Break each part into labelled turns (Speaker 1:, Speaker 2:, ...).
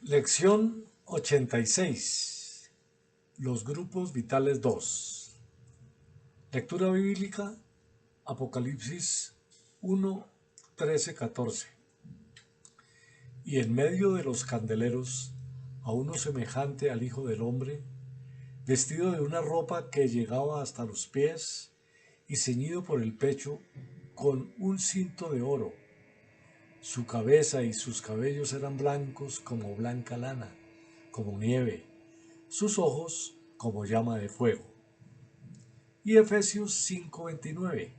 Speaker 1: Lección 86. Los grupos vitales 2. Lectura bíblica, Apocalipsis 1, 13, 14. Y en medio de los candeleros, a uno semejante al Hijo del Hombre, vestido de una ropa que llegaba hasta los pies y ceñido por el pecho con un cinto de oro. Su cabeza y sus cabellos eran blancos como blanca lana, como nieve, sus ojos como llama de fuego. Y Efesios 5:29,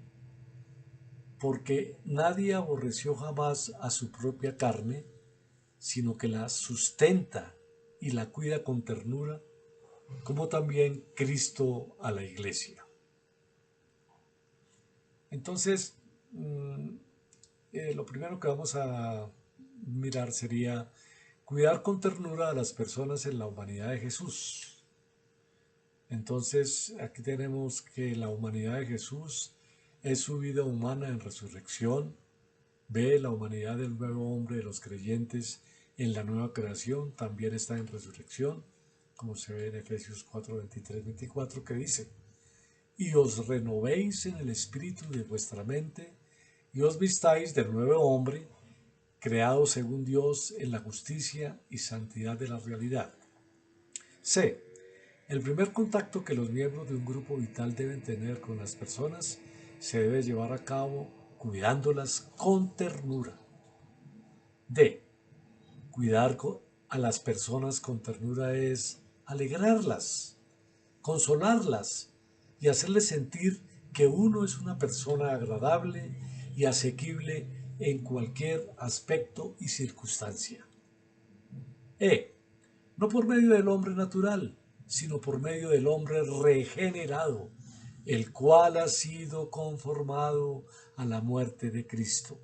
Speaker 1: porque nadie aborreció jamás a su propia carne, sino que la sustenta y la cuida con ternura, como también Cristo a la iglesia. Entonces, lo primero que vamos a mirar sería cuidar con ternura a las personas en la humanidad de Jesús. Entonces, aquí tenemos que la humanidad de Jesús es su vida humana en resurrección. B, la humanidad del nuevo hombre de los creyentes en la nueva creación también está en resurrección, como se ve en Efesios 4, 23, 24, que dice: y os renovéis en el espíritu de vuestra mente, y os vistáis del nuevo hombre, creado según Dios en la justicia y santidad de la realidad. C. El primer contacto que los miembros de un grupo vital deben tener con las personas se debe llevar a cabo cuidándolas con ternura. D. Cuidar a las personas con ternura es alegrarlas, consolarlas y hacerles sentir que uno es una persona agradable y asequible en cualquier aspecto y circunstancia. E. No por medio del hombre natural, sino por medio del hombre regenerado, el cual ha sido conformado a la muerte de Cristo.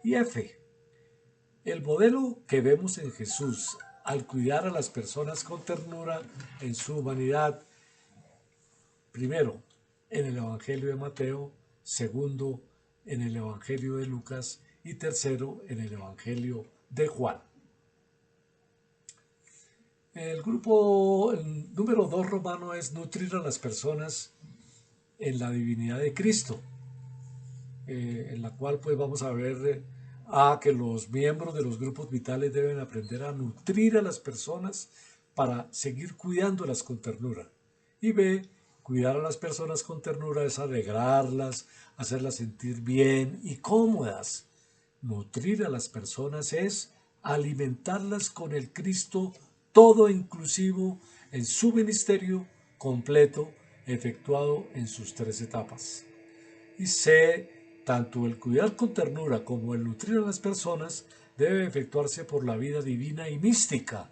Speaker 1: Y F. El modelo que vemos en Jesús al cuidar a las personas con ternura en su humanidad, primero en el Evangelio de Mateo, segundo en el Evangelio de Lucas y tercero en el Evangelio de Juan. El número 2 romano es nutrir a las personas en la divinidad de Cristo, en la cual pues vamos a ver que los miembros de los grupos vitales deben aprender a nutrir a las personas para seguir cuidándolas con ternura. Y B, cuidar a las personas con ternura es alegrarlas, hacerlas sentir bien y cómodas. Nutrir a las personas es alimentarlas con el Cristo todo inclusivo en su ministerio completo, efectuado en sus 3 etapas. Y C, tanto el cuidar con ternura como el nutrir a las personas debe efectuarse por la vida divina y mística,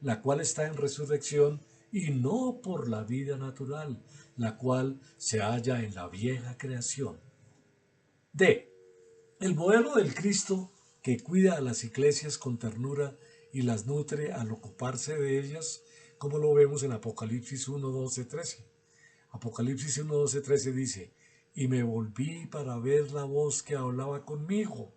Speaker 1: la cual está en resurrección, y no por la vida natural, la cual se halla en la vieja creación. D. El modelo del Cristo que cuida a las iglesias con ternura y las nutre al ocuparse de ellas, como lo vemos en Apocalipsis 1, 12, 13. Apocalipsis 1, 12, 13 dice: y me volví para ver la voz que hablaba conmigo,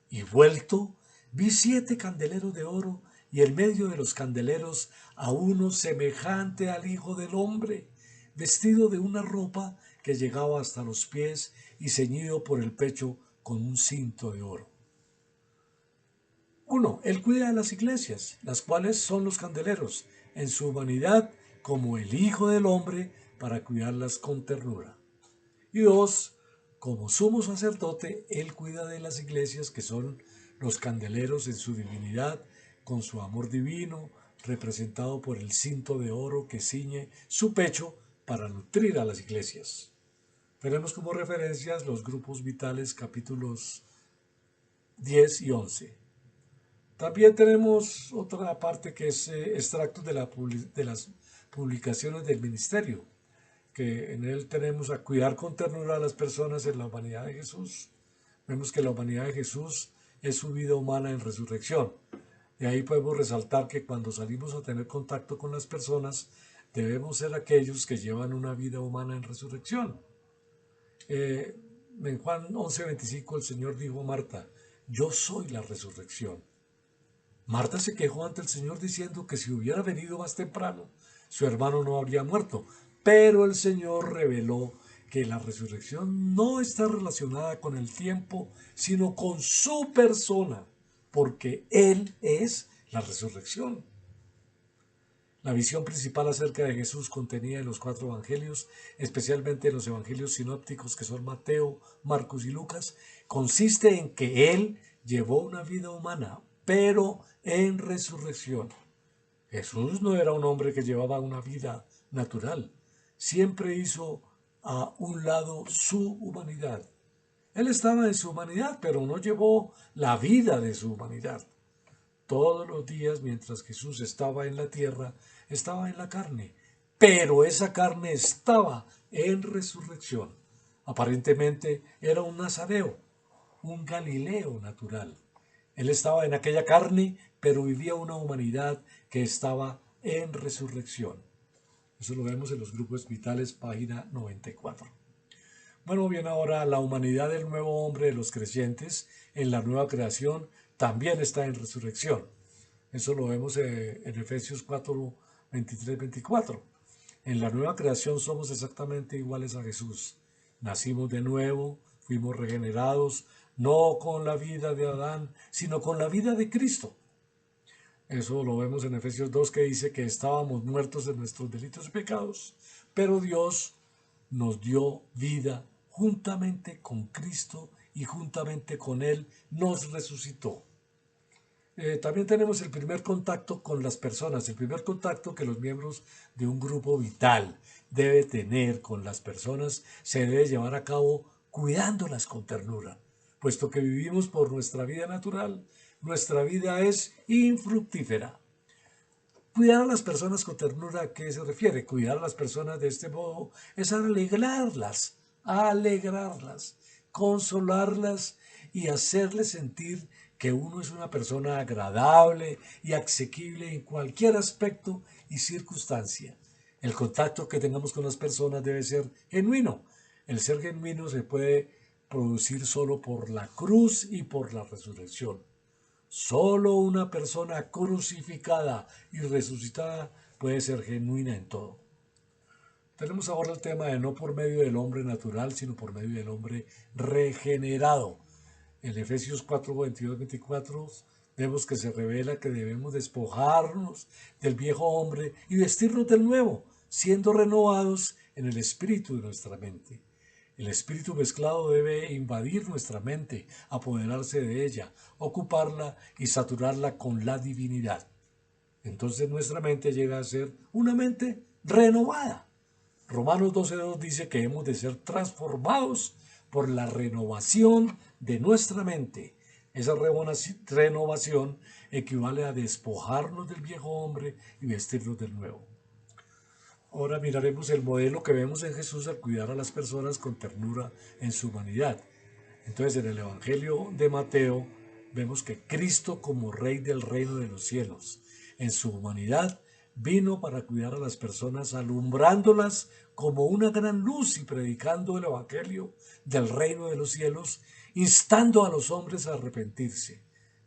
Speaker 1: y vuelto vi 7 candeleros de oro, y en medio de los candeleros a uno semejante al Hijo del Hombre, vestido de una ropa que llegaba hasta los pies y ceñido por el pecho con un cinto de oro. 1. Él cuida de las iglesias, las cuales son los candeleros, en su humanidad como el Hijo del Hombre, para cuidarlas con ternura. Y 2. Como sumo sacerdote, Él cuida de las iglesias, que son los candeleros en su divinidad, con su amor divino, representado por el cinto de oro que ciñe su pecho para nutrir a las iglesias. Tenemos como referencias los grupos vitales capítulos 10 y 11. También tenemos otra parte que es extractos de las publicaciones del ministerio, que en él tenemos a cuidar con ternura a las personas en la humanidad de Jesús. Vemos que la humanidad de Jesús es su vida humana en resurrección. Y ahí podemos resaltar que cuando salimos a tener contacto con las personas, debemos ser aquellos que llevan una vida humana en resurrección. En Juan 11:25 el Señor dijo a Marta: yo soy la resurrección. Marta se quejó ante el Señor diciendo que si hubiera venido más temprano, su hermano no habría muerto. Pero el Señor reveló que la resurrección no está relacionada con el tiempo, sino con su persona, porque Él es la resurrección. La visión principal acerca de Jesús contenida en los 4 evangelios, especialmente en los evangelios sinópticos que son Mateo, Marcos y Lucas, consiste en que Él llevó una vida humana, pero en resurrección. Jesús no era un hombre que llevaba una vida natural, siempre hizo a un lado su humanidad. Él estaba en su humanidad, pero no llevó la vida de su humanidad. Todos los días, mientras Jesús estaba en la tierra, estaba en la carne, pero esa carne estaba en resurrección. Aparentemente era un nazareo, un galileo natural. Él estaba en aquella carne, pero vivía una humanidad que estaba en resurrección. Eso lo vemos en los grupos vitales, página 94. Bueno, bien, ahora la humanidad del nuevo hombre de los creyentes en la nueva creación también está en resurrección. Eso lo vemos en Efesios 4, 23, 24. En la nueva creación somos exactamente iguales a Jesús. Nacimos de nuevo, fuimos regenerados, no con la vida de Adán, sino con la vida de Cristo. Eso lo vemos en Efesios 2, que dice que estábamos muertos en nuestros delitos y pecados, pero Dios nos dio vida juntamente con Cristo y juntamente con Él nos resucitó. También tenemos el primer contacto con las personas, el primer contacto que los miembros de un grupo vital debe tener con las personas se debe llevar a cabo cuidándolas con ternura, puesto que vivimos por nuestra vida natural, nuestra vida es infructífera. Cuidar a las personas con ternura, ¿a qué se refiere? Cuidar a las personas de este modo es alegrarlas, consolarlas y hacerles sentir que uno es una persona agradable y asequible en cualquier aspecto y circunstancia. El contacto que tengamos con las personas debe ser genuino. El ser genuino se puede producir solo por la cruz y por la resurrección. Solo una persona crucificada y resucitada puede ser genuina en todo. Tenemos ahora el tema de no por medio del hombre natural, sino por medio del hombre regenerado. En Efesios 4, 22, 24 vemos que se revela que debemos despojarnos del viejo hombre y vestirnos del nuevo, siendo renovados en el espíritu de nuestra mente. El espíritu mezclado debe invadir nuestra mente, apoderarse de ella, ocuparla y saturarla con la divinidad. Entonces nuestra mente llega a ser una mente renovada. Romanos 12:2 dice que hemos de ser transformados por la renovación de nuestra mente. Esa renovación equivale a despojarnos del viejo hombre y vestirnos del nuevo. Ahora miraremos el modelo que vemos en Jesús al cuidar a las personas con ternura en su humanidad. Entonces, en el Evangelio de Mateo vemos que Cristo, como Rey del reino de los cielos, en su humanidad vino para cuidar a las personas, alumbrándolas como una gran luz y predicando el Evangelio del reino de los cielos, instando a los hombres a arrepentirse.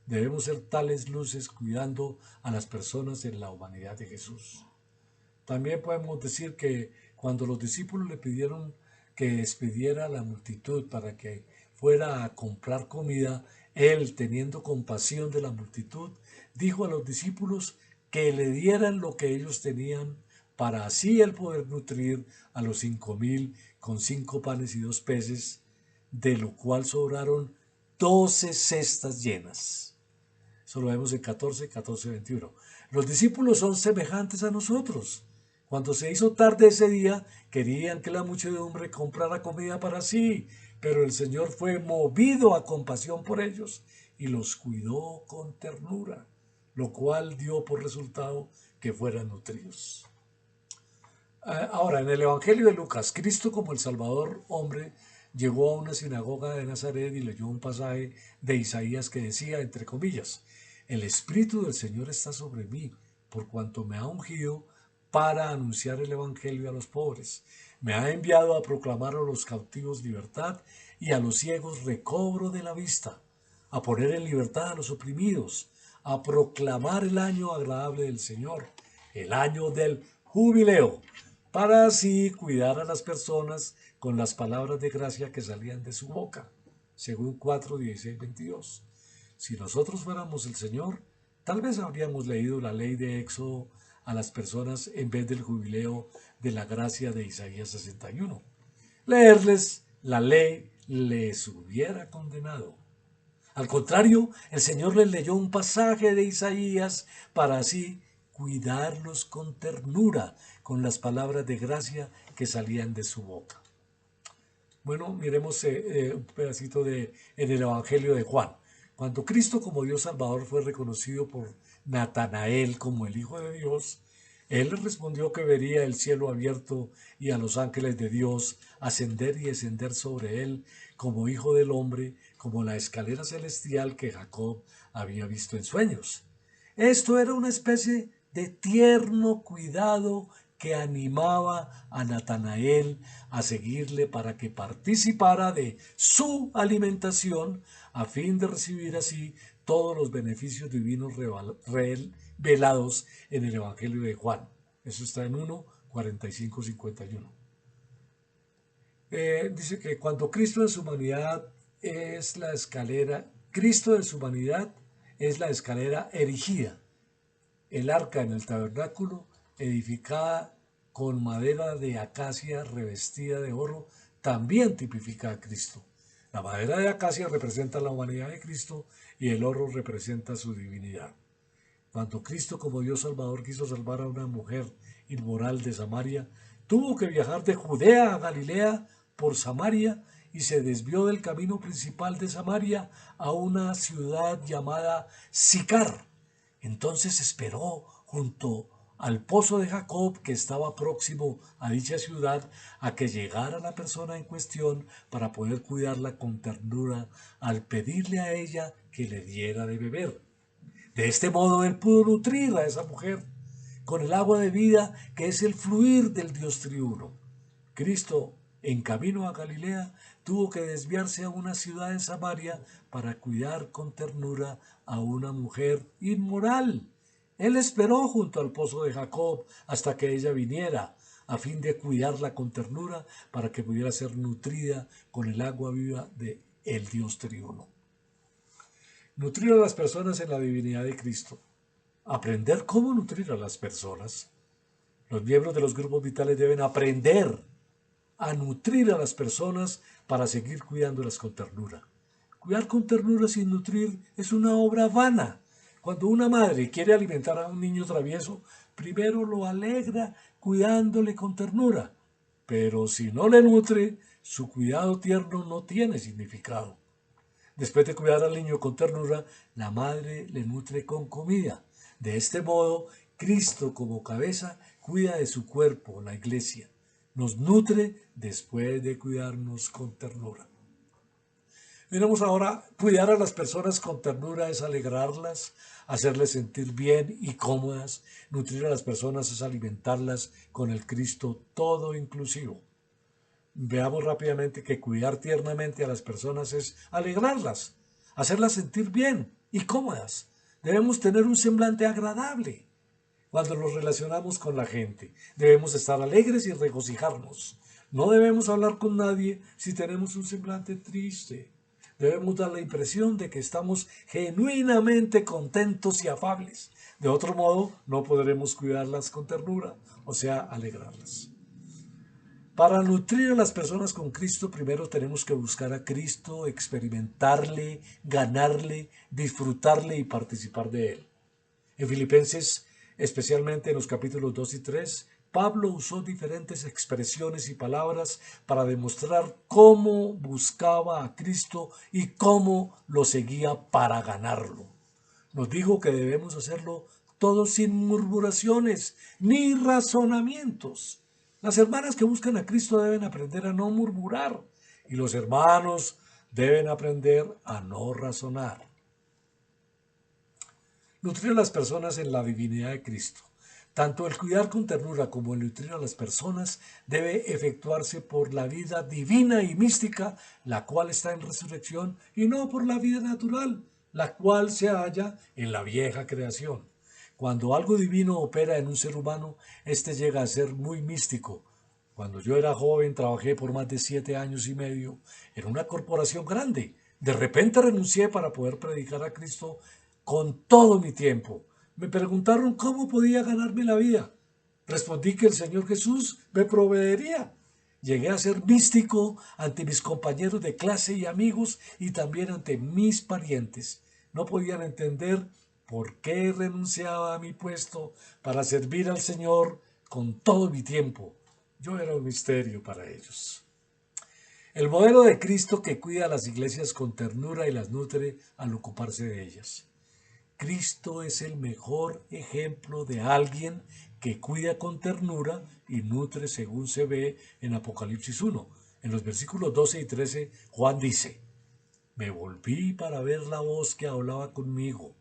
Speaker 1: Debemos ser tales luces cuidando a las personas en la humanidad de Jesús. También podemos decir que cuando los discípulos le pidieron que despidiera a la multitud para que fuera a comprar comida, él, teniendo compasión de la multitud, dijo a los discípulos que le dieran lo que ellos tenían para así él poder nutrir a los 5,000 con 5 panes y 2 peces, de lo cual sobraron 12 cestas llenas. Eso lo vemos en 14, 21. Los discípulos son semejantes a nosotros. Cuando se hizo tarde ese día, querían que la muchedumbre comprara comida para sí, pero el Señor fue movido a compasión por ellos y los cuidó con ternura, lo cual dio por resultado que fueran nutridos. Ahora, en el Evangelio de Lucas, Cristo como el Salvador hombre llegó a una sinagoga de Nazaret y leyó un pasaje de Isaías que decía, entre comillas, el Espíritu del Señor está sobre mí, por cuanto me ha ungido para anunciar el Evangelio a los pobres. Me ha enviado a proclamar a los cautivos libertad y a los ciegos recobro de la vista, a poner en libertad a los oprimidos, a proclamar el año agradable del Señor, el año del jubileo, para así cuidar a las personas con las palabras de gracia que salían de su boca, según 4, 16, 22. Si nosotros fuéramos el Señor, tal vez habríamos leído la ley de Éxodo a las personas en vez del jubileo de la gracia de Isaías 61. Leerles la ley les hubiera condenado. Al contrario, el Señor les leyó un pasaje de Isaías para así cuidarlos con ternura, con las palabras de gracia que salían de su boca. Bueno, miremos un pedacito en el Evangelio de Juan. Cuando Cristo como Dios Salvador fue reconocido por Natanael como el Hijo de Dios, él le respondió que vería el cielo abierto y a los ángeles de Dios ascender y descender sobre él como Hijo del Hombre, como la escalera celestial que Jacob había visto en sueños. Esto era una especie de tierno cuidado que animaba a Natanael a seguirle para que participara de su alimentación a fin de recibir así todos los beneficios divinos revelados en el Evangelio de Juan. Eso está en 1, 45, 51. Dice que cuando Cristo en su humanidad es la escalera, Cristo en su humanidad es la escalera erigida, el arca en el tabernáculo, edificada con madera de acacia revestida de oro, también tipifica a Cristo. La madera de acacia representa la humanidad de Cristo y el oro representa su divinidad. Cuando Cristo como Dios Salvador quiso salvar a una mujer inmoral de Samaria, tuvo que viajar de Judea a Galilea por Samaria y se desvió del camino principal de Samaria a una ciudad llamada Sicar. Entonces esperó junto al pozo de Jacob, que estaba próximo a dicha ciudad, a que llegara la persona en cuestión para poder cuidarla con ternura al pedirle a ella que le diera de beber. De este modo él pudo nutrir a esa mujer con el agua de vida que es el fluir del Dios triuno. Cristo, en camino a Galilea, tuvo que desviarse a una ciudad en Samaria para cuidar con ternura a una mujer inmoral. Él esperó junto al pozo de Jacob hasta que ella viniera, a fin de cuidarla con ternura para que pudiera ser nutrida con el agua viva de el Dios triuno. Nutrir a las personas en la divinidad de Cristo. Aprender cómo nutrir a las personas. Los miembros de los grupos vitales deben aprender a nutrir a las personas para seguir cuidándolas con ternura. Cuidar con ternura sin nutrir es una obra vana. Cuando una madre quiere alimentar a un niño travieso, primero lo alegra cuidándole con ternura. Pero si no le nutre, su cuidado tierno no tiene significado. Después de cuidar al niño con ternura, la madre le nutre con comida. De este modo, Cristo como cabeza cuida de su cuerpo, la iglesia. Nos nutre después de cuidarnos con ternura. Miremos ahora, cuidar a las personas con ternura es alegrarlas, hacerles sentir bien y cómodas. Nutrir a las personas es alimentarlas con el Cristo todo inclusivo. Veamos rápidamente que cuidar tiernamente a las personas es alegrarlas, hacerlas sentir bien y cómodas. Debemos tener un semblante agradable cuando nos relacionamos con la gente. Debemos estar alegres y regocijarnos. No debemos hablar con nadie si tenemos un semblante triste. Debemos dar la impresión de que estamos genuinamente contentos y afables. De otro modo, no podremos cuidarlas con ternura, o sea, alegrarlas. Para nutrir a las personas con Cristo, primero tenemos que buscar a Cristo, experimentarle, ganarle, disfrutarle y participar de él. En Filipenses, especialmente en los capítulos 2 y 3, Pablo usó diferentes expresiones y palabras para demostrar cómo buscaba a Cristo y cómo lo seguía para ganarlo. Nos dijo que debemos hacerlo todo sin murmuraciones ni razonamientos. Las hermanas que buscan a Cristo deben aprender a no murmurar y los hermanos deben aprender a no razonar. Nutrir a las personas en la divinidad de Cristo. Tanto el cuidar con ternura como el nutrir a las personas debe efectuarse por la vida divina y mística, la cual está en resurrección, y no por la vida natural, la cual se halla en la vieja creación. Cuando algo divino opera en un ser humano, éste llega a ser muy místico. Cuando yo era joven, trabajé por más de 7 años y medio en una corporación grande. De repente renuncié para poder predicar a Cristo con todo mi tiempo. Me preguntaron cómo podía ganarme la vida. Respondí que el Señor Jesús me proveería. Llegué a ser místico ante mis compañeros de clase y amigos y también ante mis parientes. No podían entender por qué renunciaba a mi puesto para servir al Señor con todo mi tiempo. Yo era un misterio para ellos. El modelo de Cristo que cuida a las iglesias con ternura y las nutre al ocuparse de ellas. Cristo es el mejor ejemplo de alguien que cuida con ternura y nutre según se ve en Apocalipsis 1. En los versículos 12 y 13, Juan dice, me volví para ver la voz que hablaba conmigo,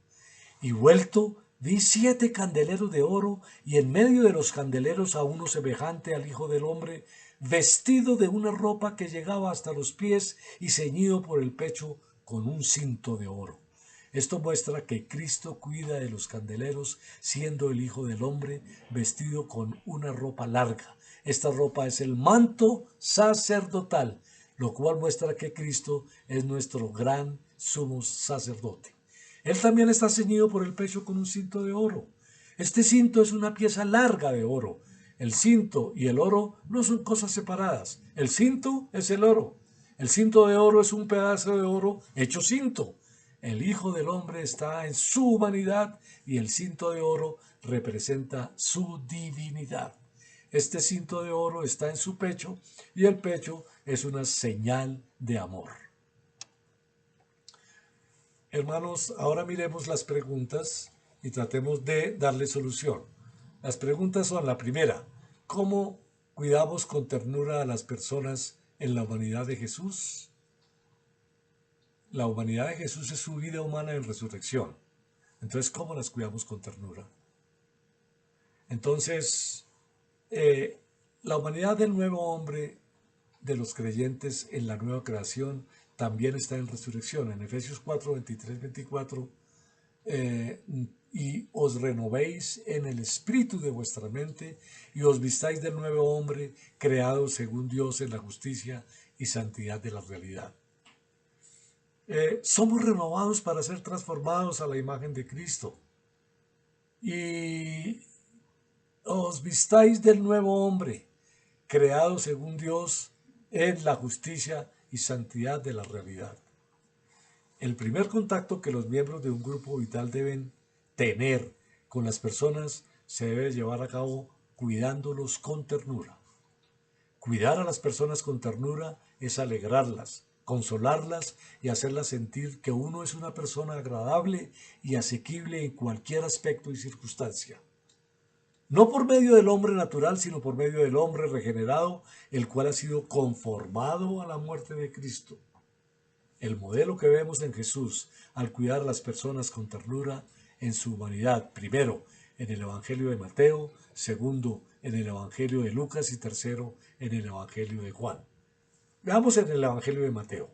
Speaker 1: y vuelto vi 7 candeleros de oro, y en medio de los candeleros a uno semejante al Hijo del Hombre, vestido de una ropa que llegaba hasta los pies y ceñido por el pecho con un cinto de oro. Esto muestra que Cristo cuida de los candeleros, siendo el Hijo del Hombre vestido con una ropa larga. Esta ropa es el manto sacerdotal, lo cual muestra que Cristo es nuestro gran sumo sacerdote. Él también está ceñido por el pecho con un cinto de oro. Este cinto es una pieza larga de oro. El cinto y el oro no son cosas separadas. El cinto es el oro. El cinto de oro es un pedazo de oro hecho cinto. El Hijo del Hombre está en su humanidad y el cinto de oro representa su divinidad. Este cinto de oro está en su pecho y el pecho es una señal de amor. Hermanos, ahora miremos las preguntas y tratemos de darle solución. Las preguntas son la primera, ¿cómo cuidamos con ternura a las personas en la humanidad de Jesús? La humanidad de Jesús es su vida humana en resurrección. Entonces, ¿cómo las cuidamos con ternura? Entonces, eh, la humanidad del nuevo hombre de los creyentes en la nueva creación también está en resurrección. En Efesios 4, 23, 24, y os renovéis en el espíritu de vuestra mente y os vistáis del nuevo hombre creado según Dios en la justicia y santidad de la realidad. Somos renovados para ser transformados a la imagen de Cristo y os vistáis del nuevo hombre creado según Dios en la justicia y santidad de la realidad. El primer contacto que los miembros de un grupo vital deben tener con las personas se debe llevar a cabo cuidándolos con ternura. Cuidar a las personas con ternura es alegrarlas, consolarlas y hacerlas sentir que uno es una persona agradable y asequible en cualquier aspecto y circunstancia. No por medio del hombre natural, sino por medio del hombre regenerado, el cual ha sido conformado a la muerte de Cristo. El modelo que vemos en Jesús al cuidar a las personas con ternura en su humanidad, primero en el Evangelio de Mateo, segundo en el Evangelio de Lucas y tercero en el Evangelio de Juan. Veamos en el Evangelio de Mateo.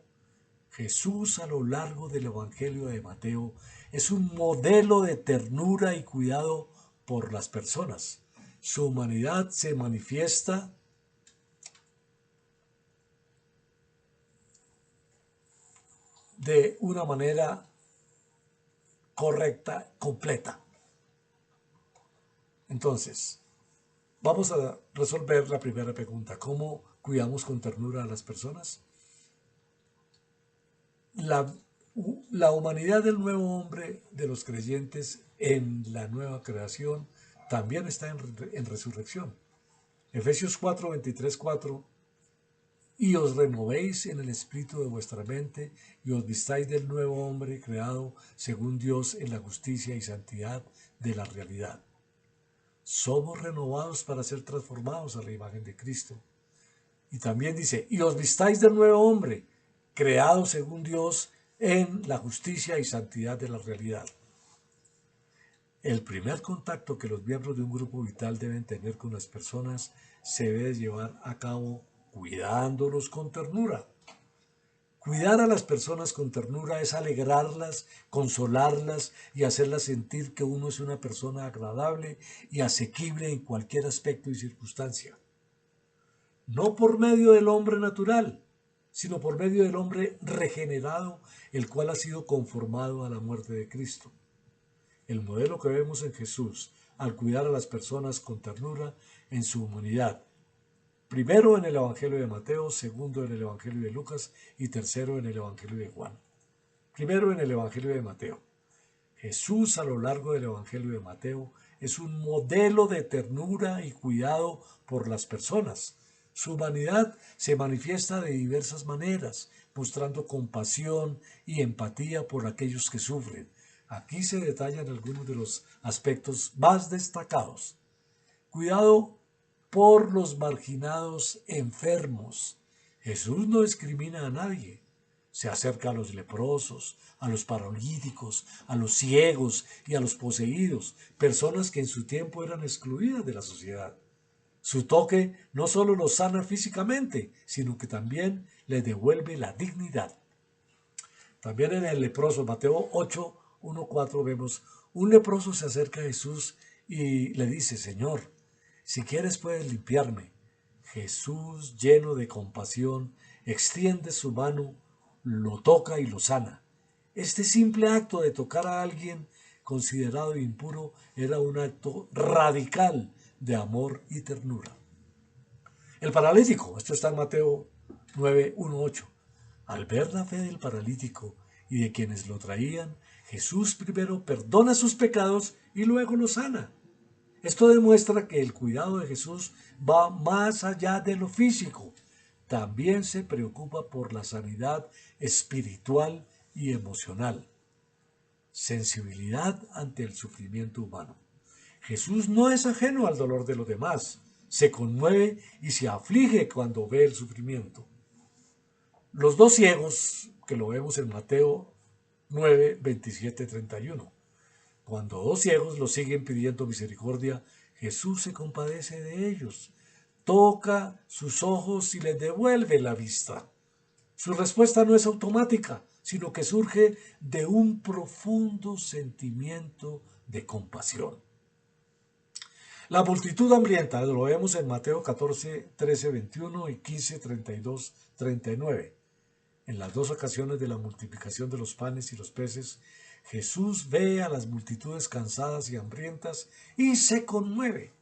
Speaker 1: Jesús a lo largo del Evangelio de Mateo es un modelo de ternura y cuidado por las personas. Su humanidad se manifiesta de una manera correcta, completa. Entonces, vamos a resolver la primera pregunta. ¿Cómo cuidamos con ternura a las personas? La, la humanidad del nuevo hombre de los creyentes en la nueva creación también está en resurrección. Efesios 4, 23, 4. Y os renovéis en el espíritu de vuestra mente y os vistáis del nuevo hombre creado según Dios en la justicia y santidad de la realidad. Somos renovados para ser transformados a la imagen de Cristo. Y también dice, y os vistáis del nuevo hombre creado según Dios en la justicia y santidad de la realidad. El primer contacto que los miembros de un grupo vital deben tener con las personas se debe llevar a cabo cuidándolos con ternura. Cuidar a las personas con ternura es alegrarlas, consolarlas y hacerlas sentir que uno es una persona agradable y asequible en cualquier aspecto y circunstancia. No por medio del hombre natural, sino por medio del hombre regenerado, el cual ha sido conformado a la muerte de Cristo. El modelo que vemos en Jesús al cuidar a las personas con ternura en su humanidad. Primero en el Evangelio de Mateo, segundo en el Evangelio de Lucas y tercero en el Evangelio de Juan. Primero en el Evangelio de Mateo. Jesús a lo largo del Evangelio de Mateo es un modelo de ternura y cuidado por las personas. Su humanidad se manifiesta de diversas maneras, mostrando compasión y empatía por aquellos que sufren. Aquí se detallan algunos de los aspectos más destacados. Cuidado por los marginados enfermos. Jesús no discrimina a nadie. Se acerca a los leprosos, a los paralíticos, a los ciegos y a los poseídos, personas que en su tiempo eran excluidas de la sociedad. Su toque no solo los sana físicamente, sino que también les devuelve la dignidad. También en el leproso, Mateo 8, 1, 4, vemos, un leproso se acerca a Jesús y le dice, Señor, si quieres puedes limpiarme. Jesús, lleno de compasión, extiende su mano, lo toca y lo sana. Este simple acto de tocar a alguien considerado impuro era un acto radical de amor y ternura. El paralítico, esto está en Mateo 9, 1, 8. Al ver la fe del paralítico y de quienes lo traían, Jesús primero perdona sus pecados y luego lo sana. Esto demuestra que el cuidado de Jesús va más allá de lo físico. También se preocupa por la sanidad espiritual y emocional. Sensibilidad ante el sufrimiento humano. Jesús no es ajeno al dolor de los demás. Se conmueve y se aflige cuando ve el sufrimiento. Los dos ciegos, que lo vemos en Mateo 9, 27, 31. Cuando dos ciegos lo siguen pidiendo misericordia, Jesús se compadece de ellos, toca sus ojos y les devuelve la vista. Su respuesta no es automática, sino que surge de un profundo sentimiento de compasión. La multitud hambrienta, lo vemos en Mateo 14, 13, 21 y 15, 32, 39. En las dos ocasiones de la multiplicación de los panes y los peces, Jesús ve a las multitudes cansadas y hambrientas y se conmueve.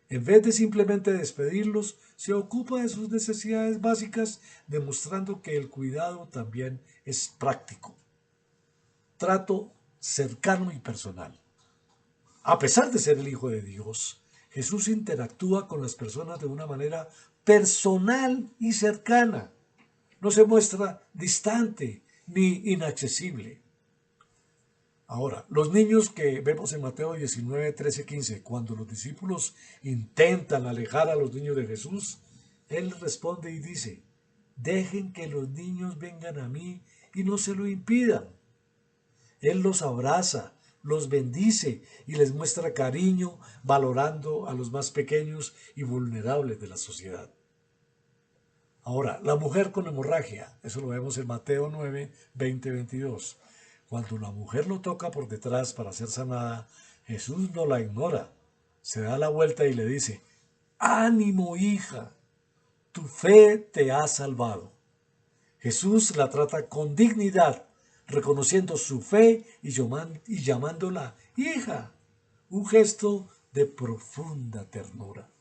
Speaker 1: En vez de simplemente despedirlos, se ocupa de sus necesidades básicas, demostrando que el cuidado también es práctico. Trato cercano y personal. A pesar de ser el Hijo de Dios, Jesús interactúa con las personas de una manera personal y cercana. No se muestra distante ni inaccesible. Ahora, los niños que vemos en Mateo 19, 13, 15, cuando los discípulos intentan alejar a los niños de Jesús, Él responde y dice, dejen que los niños vengan a mí y no se lo impidan. Él los abraza, los bendice y les muestra cariño, valorando a los más pequeños y vulnerables de la sociedad. Ahora, la mujer con hemorragia, eso lo vemos en Mateo 9, 20, 22. Cuando la mujer lo toca por detrás para ser sanada, Jesús no la ignora. Se da la vuelta y le dice, ánimo hija, tu fe te ha salvado. Jesús la trata con dignidad, reconociendo su fe y llamándola hija, un gesto de profunda ternura.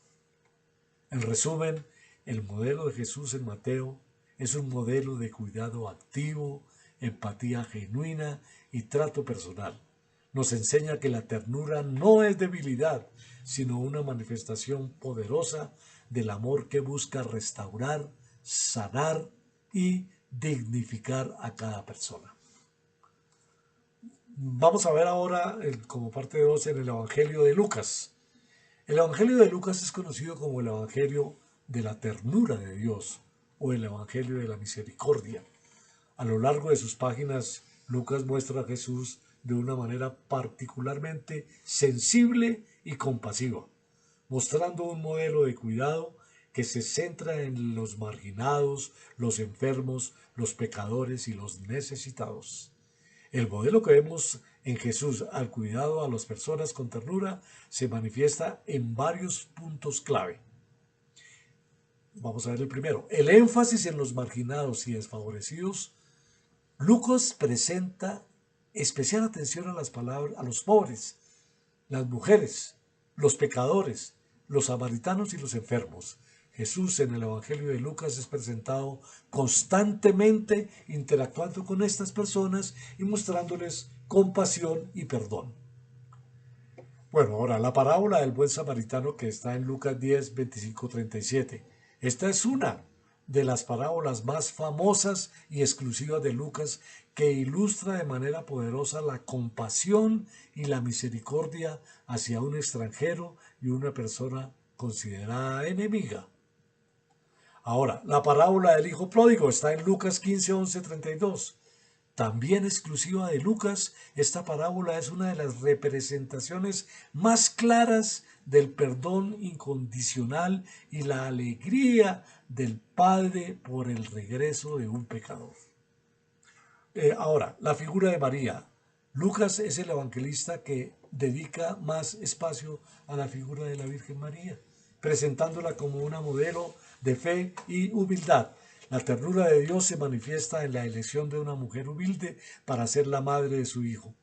Speaker 1: En resumen, el modelo de Jesús en Mateo es un modelo de cuidado activo, empatía genuina y trato personal. Nos enseña que la ternura no es debilidad, sino una manifestación poderosa del amor que busca restaurar, sanar y dignificar a cada persona. Vamos a ver ahora, como parte 2, en el Evangelio de Lucas. El Evangelio de Lucas es conocido como el Evangelio de la ternura de Dios o el Evangelio de la misericordia. A lo largo de sus páginas, Lucas muestra a Jesús de una manera particularmente sensible y compasiva, mostrando un modelo de cuidado que se centra en los marginados, los enfermos, los pecadores y los necesitados. El modelo que vemos en Jesús al cuidado a las personas con ternura se manifiesta en varios puntos clave. Vamos a ver el primero. El énfasis en los marginados y desfavorecidos. Lucas presenta especial atención a las palabras, a los pobres, las mujeres, los pecadores, los samaritanos y los enfermos. Jesús en el Evangelio de Lucas es presentado constantemente interactuando con estas personas y mostrándoles compasión y perdón. Bueno, ahora la parábola del buen samaritano que está en Lucas 10, 25, 37. Esta es una de las parábolas más famosas y exclusivas de Lucas que ilustra de manera poderosa la compasión y la misericordia hacia un extranjero y una persona considerada enemiga. Ahora, la parábola del hijo pródigo está en Lucas 15, 11, 32. También exclusiva de Lucas, esta parábola es una de las representaciones más claras del perdón incondicional y la alegría del Padre por el regreso de un pecador. Ahora, la figura de María. Lucas es el evangelista que dedica más espacio a la figura de la Virgen María, presentándola como una modelo de fe y humildad. La ternura de Dios se manifiesta en la elección de una mujer humilde para ser la madre de su hijo.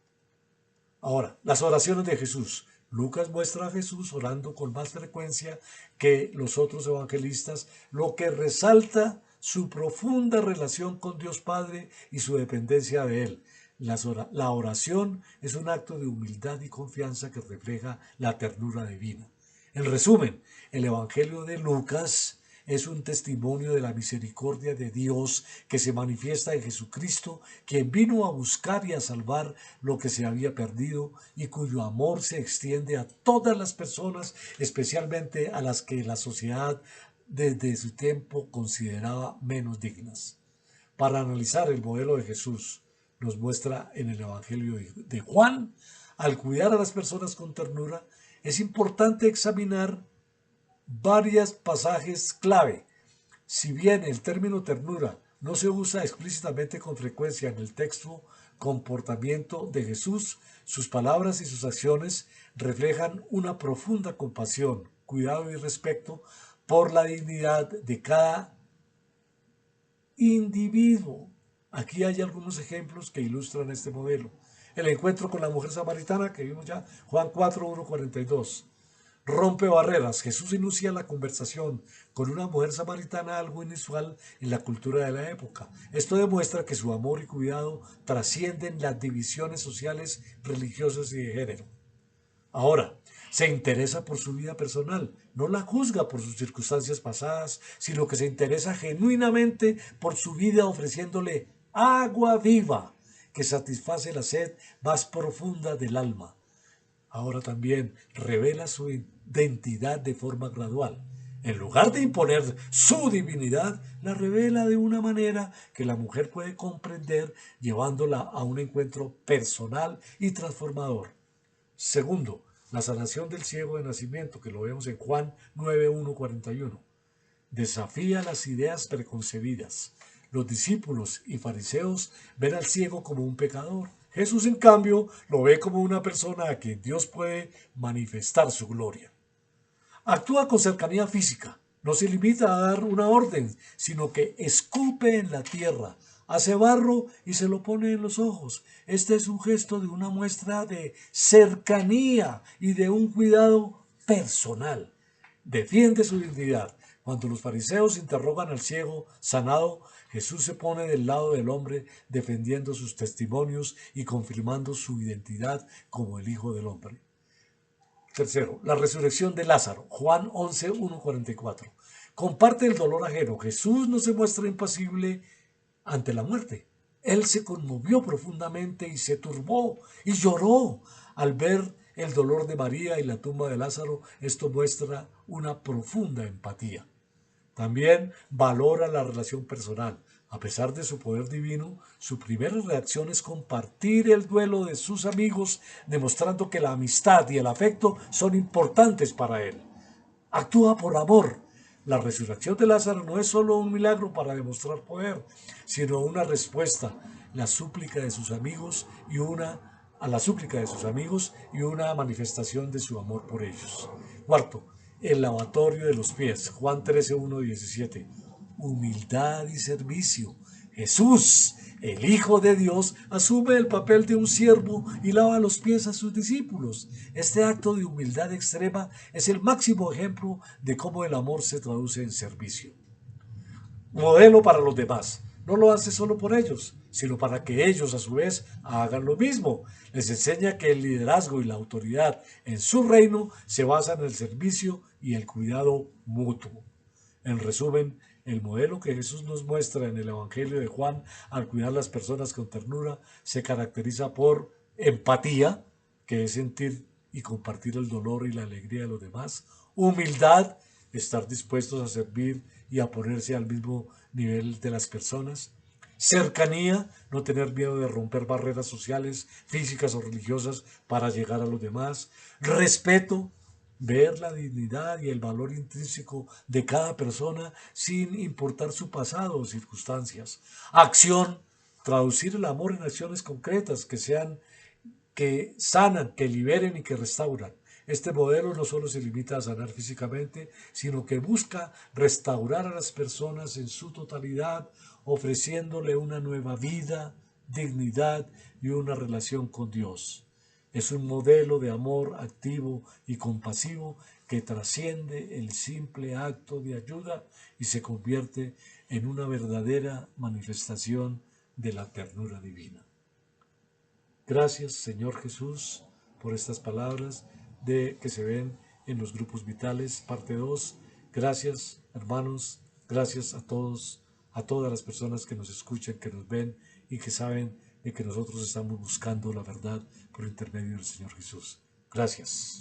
Speaker 1: Ahora, las oraciones de Jesús. Lucas muestra a Jesús orando con más frecuencia que los otros evangelistas, lo que resalta su profunda relación con Dios Padre y su dependencia de Él. La oración es un acto de humildad y confianza que refleja la ternura divina. En resumen, el Evangelio de Lucas es un testimonio de la misericordia de Dios que se manifiesta en Jesucristo, quien vino a buscar y a salvar lo que se había perdido y cuyo amor se extiende a todas las personas, especialmente a las que la sociedad desde su tiempo consideraba menos dignas. Para analizar el modelo de Jesús, nos muestra en el Evangelio de Juan, al cuidar a las personas con ternura, es importante examinar varios pasajes clave. Si bien el término ternura no se usa explícitamente con frecuencia en el texto comportamiento de Jesús, sus palabras y sus acciones reflejan una profunda compasión, cuidado y respeto por la dignidad de cada individuo. Aquí hay algunos ejemplos que ilustran este modelo. El encuentro con la mujer samaritana que vimos ya, Juan 4, 1, 42. Rompe barreras. Jesús inicia la conversación con una mujer samaritana, algo inusual en la cultura de la época. Esto demuestra que su amor y cuidado trascienden las divisiones sociales, religiosas y de género. Ahora, se interesa por su vida personal, no la juzga por sus circunstancias pasadas, sino que se interesa genuinamente por su vida ofreciéndole agua viva que satisface la sed más profunda del alma. Ahora también revela su identidad de forma gradual. En lugar de imponer su divinidad, la revela de una manera que la mujer puede comprender, llevándola a un encuentro personal y transformador. Segundo, la sanación del ciego de nacimiento, que lo vemos en Juan 9, 1, 41. Desafía las ideas preconcebidas. Los discípulos y fariseos ven al ciego como un pecador. Jesús, en cambio, lo ve como una persona a quien Dios puede manifestar su gloria. Actúa con cercanía física. No se limita a dar una orden, sino que escupe en la tierra, hace barro y se lo pone en los ojos. Este es un gesto de una muestra de cercanía y de un cuidado personal. Defiende su dignidad. Cuando los fariseos interrogan al ciego sanado, Jesús se pone del lado del hombre, defendiendo sus testimonios y confirmando su identidad como el Hijo del Hombre. Tercero, la resurrección de Lázaro, Juan 11, 1, 44. Comparte el dolor ajeno. Jesús no se muestra impasible ante la muerte. Él se conmovió profundamente y se turbó y lloró al ver el dolor de María y la tumba de Lázaro. Esto muestra una profunda empatía. También valora la relación personal. A pesar de su poder divino, su primera reacción es compartir el duelo de sus amigos, demostrando que la amistad y el afecto son importantes para él. Actúa por amor. La resurrección de Lázaro no es solo un milagro para demostrar poder, sino una respuesta la súplica de sus amigos a la súplica de sus amigos y una manifestación de su amor por ellos. Cuarto, el lavatorio de los pies. Juan 13, 1, 17. Humildad y servicio. Jesús, el Hijo de Dios, asume el papel de un siervo y lava los pies a sus discípulos. Este acto de humildad extrema es el máximo ejemplo de cómo el amor se traduce en servicio. Modelo para los demás. No lo hace solo por ellos, sino para que ellos a su vez hagan lo mismo. Les enseña que el liderazgo y la autoridad en su reino se basan en el servicio y el cuidado mutuo. En resumen, el modelo que Jesús nos muestra en el Evangelio de Juan al cuidar a las personas con ternura se caracteriza por empatía, que es sentir y compartir el dolor y la alegría de los demás, humildad, estar dispuestos a servir y a ponerse al mismo nivel de las personas, cercanía, no tener miedo de romper barreras sociales, físicas o religiosas para llegar a los demás, respeto, ver la dignidad y el valor intrínseco de cada persona sin importar su pasado o circunstancias. Acción, traducir el amor en acciones concretas que sanan, que liberen y que restauran. Este modelo no solo se limita a sanar físicamente, sino que busca restaurar a las personas en su totalidad, ofreciéndole una nueva vida, dignidad y una relación con Dios. Es un modelo de amor activo y compasivo que trasciende el simple acto de ayuda y se convierte en una verdadera manifestación de la ternura divina. Gracias, Señor Jesús, por estas palabras que se ven en los grupos vitales, parte 2. Gracias, hermanos, gracias a todos, a todas las personas que nos escuchan, que nos ven y que saben de que nosotros estamos buscando la verdad por intermedio del Señor Jesús. Gracias.